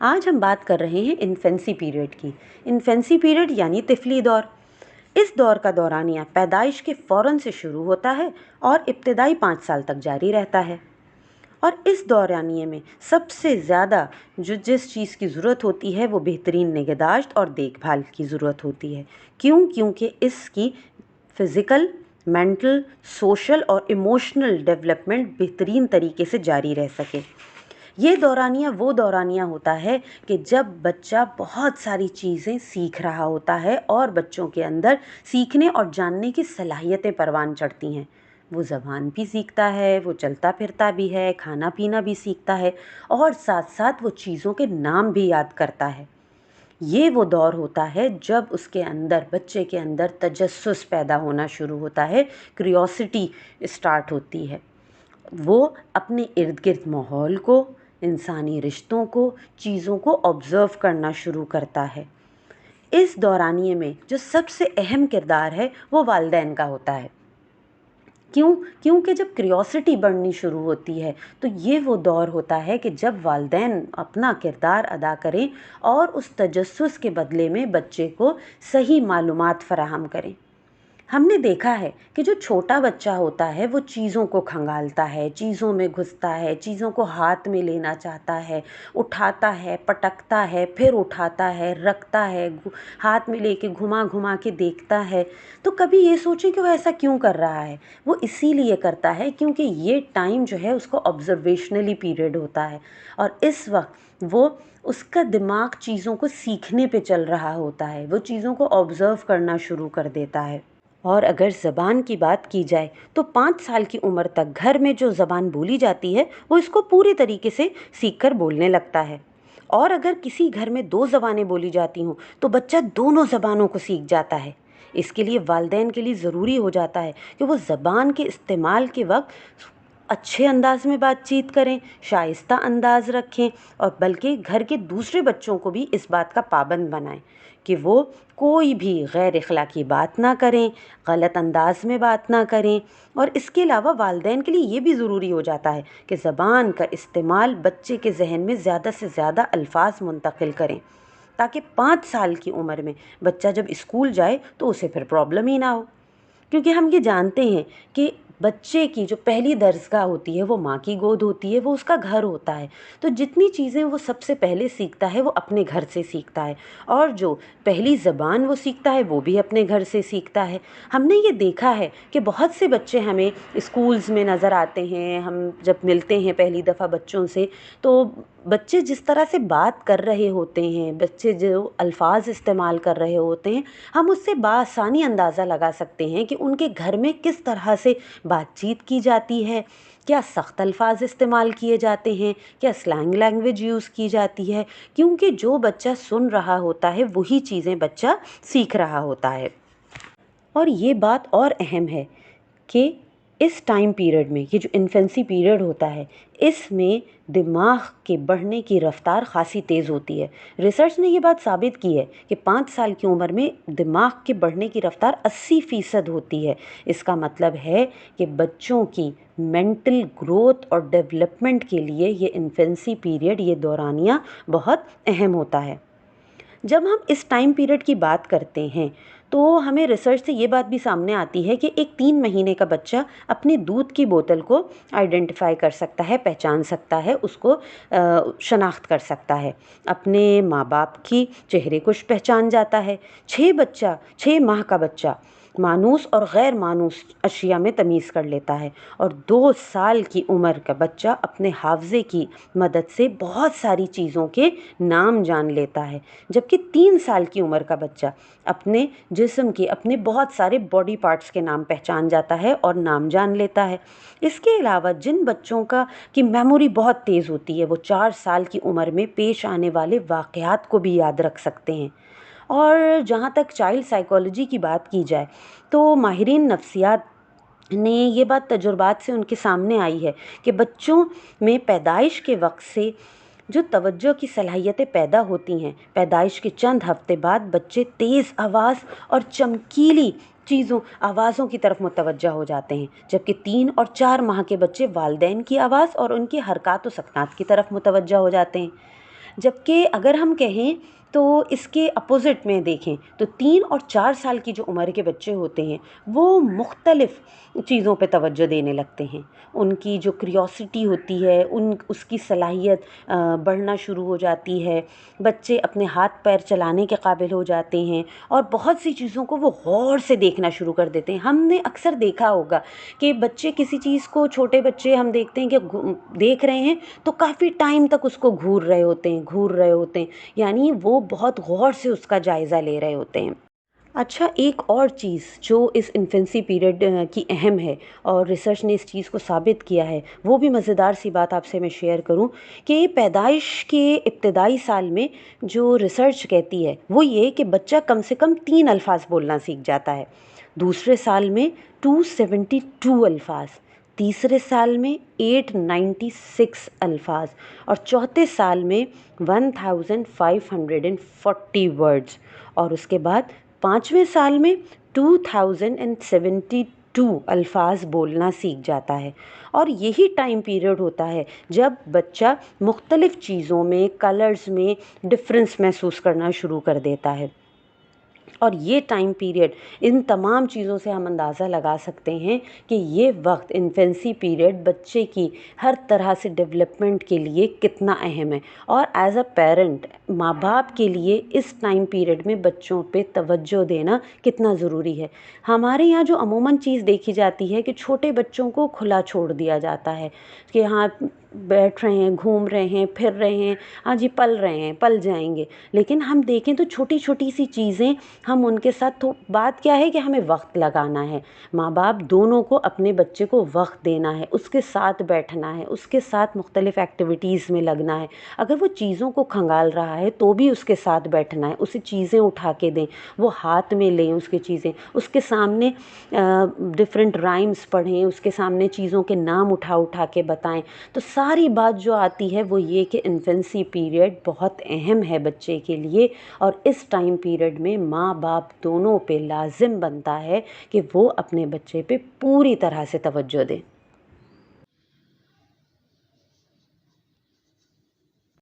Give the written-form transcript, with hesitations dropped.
آج ہم بات کر رہے ہیں انفینسی پیریڈ کی۔ انفینسی پیریڈ یعنی طفلی دور۔ اس دور کا دورانیہ پیدائش کے فوراً سے شروع ہوتا ہے اور ابتدائی 5 سال تک جاری رہتا ہے۔ اور اس دورانیے میں سب سے زیادہ جس چیز کی ضرورت ہوتی ہے وہ بہترین نگہداشت اور دیکھ بھال کی ضرورت ہوتی ہے۔ کیونکہ اس کی فزیکل، مینٹل، سوشل اور ایموشنل ڈیولپمنٹ بہترین طریقے سے جاری رہ سکے۔ یہ دورانیہ وہ دورانیہ ہوتا ہے کہ جب بچہ بہت ساری چیزیں سیکھ رہا ہوتا ہے اور بچوں کے اندر سیکھنے اور جاننے کی صلاحیتیں پروان چڑھتی ہیں۔ وہ زبان بھی سیکھتا ہے، وہ چلتا پھرتا بھی ہے، کھانا پینا بھی سیکھتا ہے اور ساتھ ساتھ وہ چیزوں کے نام بھی یاد کرتا ہے۔ یہ وہ دور ہوتا ہے جب اس کے اندر، بچے کے اندر تجسس پیدا ہونا شروع ہوتا ہے، کریوسٹی اسٹارٹ ہوتی ہے۔ وہ اپنے ارد گرد ماحول کو، انسانی رشتوں کو، چیزوں کو آبزرو کرنا شروع کرتا ہے۔ اس دورانیے میں جو سب سے اہم کردار ہے وہ والدین کا ہوتا ہے۔ کیونکہ جب کریوسٹی بڑھنی شروع ہوتی ہے تو یہ وہ دور ہوتا ہے کہ جب والدین اپنا کردار ادا کریں اور اس تجسس کے بدلے میں بچے کو صحیح معلومات فراہم کریں۔ ہم نے دیکھا ہے کہ جو چھوٹا بچہ ہوتا ہے وہ چیزوں کو کھنگالتا ہے، چیزوں میں گھستا ہے، چیزوں کو ہاتھ میں لینا چاہتا ہے، اٹھاتا ہے، پٹکتا ہے، پھر اٹھاتا ہے، رکھتا ہے، ہاتھ میں لے کے گھما گھما کے دیکھتا ہے۔ تو کبھی یہ سوچیں کہ وہ ایسا کیوں کر رہا ہے؟ وہ اسی لیے کرتا ہے کیونکہ یہ ٹائم جو ہے اس کو آبزرویشنلی پیریڈ ہوتا ہے اور اس وقت وہ اس کا دماغ چیزوں کو سیکھنے پہ چل رہا ہوتا ہے، وہ چیزوں کو آبزرو کرنا شروع کر دیتا ہے۔ اور اگر زبان کی بات کی جائے تو 5 سال کی عمر تک گھر میں جو زبان بولی جاتی ہے وہ اس کو پوری طریقے سے سیکھ کر بولنے لگتا ہے۔ اور اگر کسی گھر میں 2 زبانیں بولی جاتی ہوں تو بچہ دونوں زبانوں کو سیکھ جاتا ہے۔ اس کے لیے والدین کے لیے ضروری ہو جاتا ہے کہ وہ زبان کے استعمال کے وقت اچھے انداز میں بات چیت کریں، شائستہ انداز رکھیں اور بلکہ گھر کے دوسرے بچوں کو بھی اس بات کا پابند بنائیں کہ وہ کوئی بھی غیر اخلاقی بات نہ کریں، غلط انداز میں بات نہ کریں۔ اور اس کے علاوہ والدین کے لیے یہ بھی ضروری ہو جاتا ہے کہ زبان کا استعمال بچے کے ذہن میں زیادہ سے زیادہ الفاظ منتقل کریں تاکہ 5 سال کی عمر میں بچہ جب اسکول جائے تو اسے پھر پرابلم ہی نہ ہو۔ کیونکہ ہم یہ جانتے ہیں کہ بچے کی جو پہلی درسگاہ ہوتی ہے وہ ماں کی گود ہوتی ہے، وہ اس کا گھر ہوتا ہے۔ تو جتنی چیزیں وہ سب سے پہلے سیکھتا ہے وہ اپنے گھر سے سیکھتا ہے اور جو پہلی زبان وہ سیکھتا ہے وہ بھی اپنے گھر سے سیکھتا ہے۔ ہم نے یہ دیکھا ہے کہ بہت سے بچے ہمیں اسکولز میں نظر آتے ہیں، ہم جب ملتے ہیں پہلی دفعہ بچوں سے تو بچے جس طرح سے بات کر رہے ہوتے ہیں، بچے جو الفاظ استعمال کر رہے ہوتے ہیں، ہم اس سے بآسانی اندازہ لگا سکتے ہیں کہ ان کے گھر میں کس طرح سے بات چیت کی جاتی ہے، کیا سخت الفاظ استعمال کیے جاتے ہیں، کیا سلینگ لینگویج یوز کی جاتی ہے، کیونکہ جو بچہ سن رہا ہوتا ہے وہی چیزیں بچہ سیکھ رہا ہوتا ہے۔ اور یہ بات اور اہم ہے کہ اس ٹائم پیریڈ میں، یہ جو انفینسی پیریڈ ہوتا ہے، اس میں دماغ کے بڑھنے کی رفتار خاصی تیز ہوتی ہے۔ ریسرچ نے یہ بات ثابت کی ہے کہ 5 سال کی عمر میں دماغ کے بڑھنے کی رفتار 80% ہوتی ہے۔ اس کا مطلب ہے کہ بچوں کی مینٹل گروتھ اور ڈیولپمنٹ کے لیے یہ انفینسی پیریڈ، یہ دورانیہ بہت اہم ہوتا ہے۔ جب ہم اس ٹائم پیریڈ کی بات کرتے ہیں تو ہمیں ریسرچ سے یہ بات بھی سامنے آتی ہے کہ ایک 3 مہینے کا بچہ اپنے دودھ کی بوتل کو آئیڈینٹیفائی کر سکتا ہے، پہچان سکتا ہے، اس کو شناخت کر سکتا ہے، اپنے ماں باپ کی چہرے کو پہچان جاتا ہے۔ 6 ماہ کا بچہ مانوس اور غیر مانوس اشیاء میں تمیز کر لیتا ہے اور 2 سال کی عمر کا بچہ اپنے حافظے کی مدد سے بہت ساری چیزوں کے نام جان لیتا ہے، جبکہ 3 سال کی عمر کا بچہ اپنے جسم کے اپنے بہت سارے باڈی پارٹس کے نام پہچان جاتا ہے اور نام جان لیتا ہے۔ اس کے علاوہ جن بچوں کی میموری بہت تیز ہوتی ہے وہ 4 سال کی عمر میں پیش آنے والے واقعات کو بھی یاد رکھ سکتے ہیں۔ اور جہاں تک چائلڈ سائیکالوجی کی بات کی جائے تو ماہرین نفسیات نے یہ بات تجربات سے ان کے سامنے آئی ہے کہ بچوں میں پیدائش کے وقت سے جو توجہ کی صلاحیتیں پیدا ہوتی ہیں، پیدائش کے چند ہفتے بعد بچے تیز آواز اور چمکیلی آوازوں کی طرف متوجہ ہو جاتے ہیں، جبکہ 3 اور 4 ماہ کے بچے والدین کی آواز اور ان کی حرکات و سکنات کی طرف متوجہ ہو جاتے ہیں۔ جبکہ اگر ہم کہیں تو اس کے اپوزٹ میں دیکھیں تو 3 اور 4 سال کی جو عمر کے بچے ہوتے ہیں وہ مختلف چیزوں پہ توجہ دینے لگتے ہیں، ان کی جو کریوسٹی ہوتی ہے اس کی صلاحیت بڑھنا شروع ہو جاتی ہے، بچے اپنے ہاتھ پیر چلانے کے قابل ہو جاتے ہیں اور بہت سی چیزوں کو وہ غور سے دیکھنا شروع کر دیتے ہیں۔ ہم نے اکثر دیکھا ہوگا کہ بچے کسی چیز کو، چھوٹے بچے ہم دیکھتے ہیں کہ دیکھ رہے ہیں تو کافی ٹائم تک اس کو گھور رہے ہوتے ہیں، یعنی وہ بہت غور سے اس کا جائزہ لے رہے ہوتے ہیں۔ اچھا، ایک اور چیز جو اس انفینسی پیریڈ کی اہم ہے اور ریسرچ نے اس چیز کو ثابت کیا ہے، وہ بھی مزیدار سی بات آپ سے میں شیئر کروں کہ پیدائش کے ابتدائی سال میں جو ریسرچ کہتی ہے وہ یہ کہ بچہ کم سے کم 3 الفاظ بولنا سیکھ جاتا ہے، دوسرے سال میں 272 الفاظ، تیسرے سال میں 896 الفاظ اور چوتھے سال میں 1540 ورڈز، اور اس کے بعد 5ویں سال میں 2072 الفاظ بولنا سیکھ جاتا ہے۔ اور یہی ٹائم پیریڈ ہوتا ہے جب بچہ مختلف چیزوں میں، کلرز میں ڈفرینس محسوس کرنا شروع کر دیتا ہے۔ اور یہ ٹائم پیریڈ، ان تمام چیزوں سے ہم اندازہ لگا سکتے ہیں کہ یہ وقت انفینسی پیریڈ بچے کی ہر طرح سے ڈیولپمنٹ کے لیے کتنا اہم ہے، اور ایز اے پیرنٹ، ماں باپ کے لیے اس ٹائم پیریڈ میں بچوں پہ توجہ دینا کتنا ضروری ہے۔ ہمارے یہاں جو عموماً چیز دیکھی جاتی ہے کہ چھوٹے بچوں کو کھلا چھوڑ دیا جاتا ہے کہ ہاں بیٹھ رہے ہیں، گھوم رہے ہیں، پھر رہے ہیں، ہاں جی پل رہے ہیں، پل جائیں گے، لیکن ہم دیکھیں تو چھوٹی چھوٹی سی چیزیں ہم ان کے ساتھ، تو بات کیا ہے کہ ہمیں وقت لگانا ہے، ماں باپ دونوں کو اپنے بچے کو وقت دینا ہے، اس کے ساتھ بیٹھنا ہے، اس کے ساتھ مختلف ایکٹیویٹیز میں لگنا ہے، اگر وہ چیزوں کو کھنگال رہا ہے تو بھی اس کے ساتھ بیٹھنا ہے، اسے چیزیں اٹھا کے دیں، وہ ہاتھ میں لیں اس کی چیزیں، اس کے سامنے ڈفرینٹ رائمز پڑھیں، اس کے سامنے چیزوں کے نام اٹھا کے بتائیں۔ تو ساری بات جو آتی ہے وہ یہ کہ انفینسی پیریڈ بہت اہم ہے بچے کے لیے، اور اس ٹائم پیریڈ میں ماں باپ دونوں پہ لازم بنتا ہے کہ وہ اپنے بچے پہ پوری طرح سے توجہ دیں۔